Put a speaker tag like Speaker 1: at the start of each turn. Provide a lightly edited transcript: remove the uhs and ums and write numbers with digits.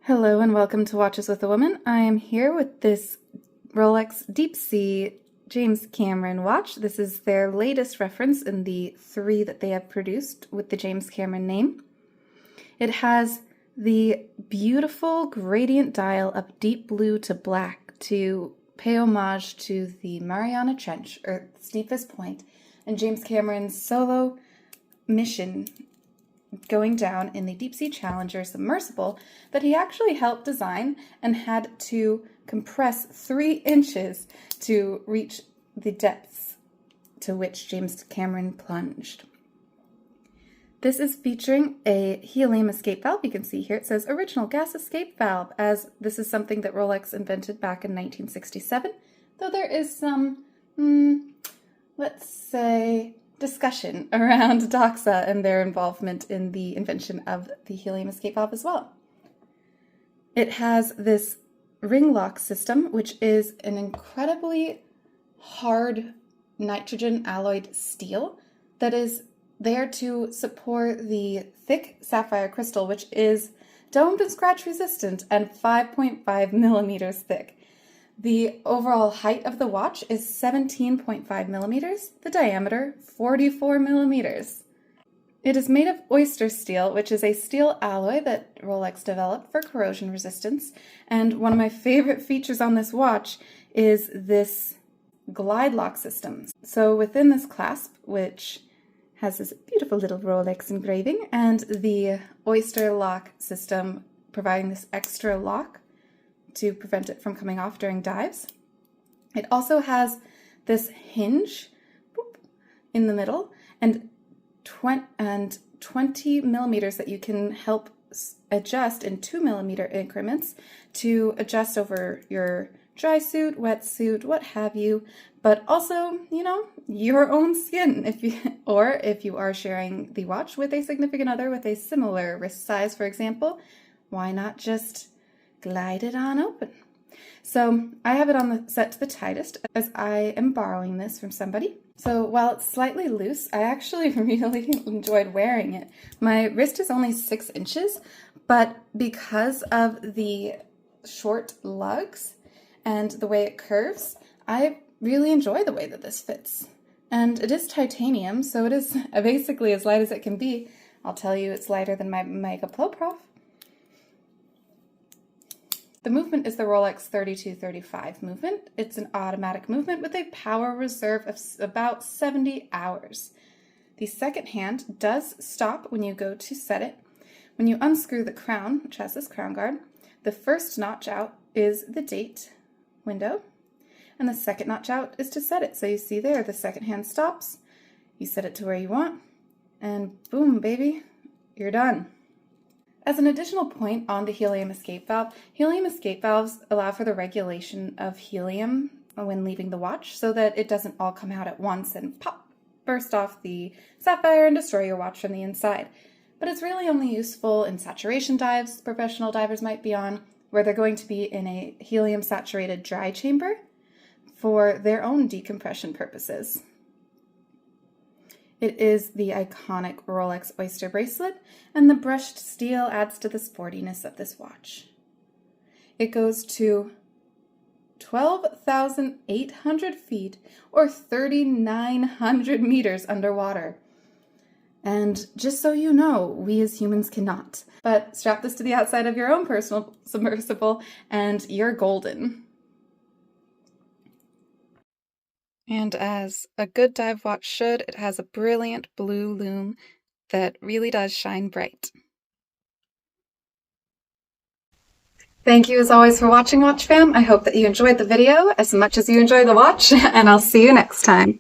Speaker 1: Hello and welcome to Watches with a Woman. I am here with this Rolex Deepsea James Cameron watch. This is their latest reference in the three that they have produced with the James Cameron name. It has the beautiful gradient dial of deep blue to black to pay homage to the Mariana Trench, Earth's deepest point, and James Cameron's solo mission going down in the Deep Sea Challenger submersible that he actually helped design and had to compress 3 inches to reach the depths to which James Cameron plunged. This is featuring a helium escape valve. You can see here it says original gas escape valve, as this is something that Rolex invented back in 1967, though there is some, let's say, discussion around Doxa and their involvement in the invention of the helium escape valve as well. It has this ring lock system, which is an incredibly hard nitrogen alloyed steel that is there to support the thick sapphire crystal, which is domed and scratch resistant and 5.5 millimeters thick. The overall height of the watch is 17.5 millimeters, the diameter 44 millimeters. It is made of oyster steel, which is a steel alloy that Rolex developed for corrosion resistance. And one of my favorite features on this watch is this glide lock system. So within this clasp, which has this beautiful little Rolex engraving, and the oyster lock system providing this extra lock to prevent it from coming off during dives. It also has this hinge in the middle and 20 millimeters that you can help adjust in 2 millimeter increments to adjust over your dry suit, wetsuit, what have you, but also, your own skin. If you are sharing the watch with a significant other with a similar wrist size, for example, why not just glide it on open? So I have it on the set to the tightest, as I am borrowing this from somebody. So while it's slightly loose, I actually really enjoyed wearing it. My wrist is only 6 inches, but because of the short lugs and the way it curves, I really enjoy the way that this fits. And it is titanium, so it is basically as light as it can be. I'll tell you, it's lighter than my Mega Pro Prof. The movement is the Rolex 3235 movement. It's an automatic movement with a power reserve of about 70 hours. The second hand does stop when you go to set it. When you unscrew the crown, which has this crown guard, the first notch out is the date window, and the second notch out is to set it. So you see there, the second hand stops, you set it to where you want, and boom, baby, you're done. As an additional point on the helium escape valves allow for the regulation of helium when leaving the watch so that it doesn't all come out at once and pop, burst off the sapphire and destroy your watch from the inside. But it's really only useful in saturation dives professional divers might be on, where they're going to be in a helium saturated dry chamber for their own decompression purposes. It is the iconic Rolex Oyster bracelet, and the brushed steel adds to the sportiness of this watch. It goes to 12,800 feet or 3,900 meters underwater. And just so you know, we as humans cannot. But strap this to the outside of your own personal submersible and you're golden. And as a good dive watch should, it has a brilliant blue lume that really does shine bright. Thank you as always for watching, Watch Fam. I hope that you enjoyed the video as much as you enjoyed the watch, and I'll see you next time.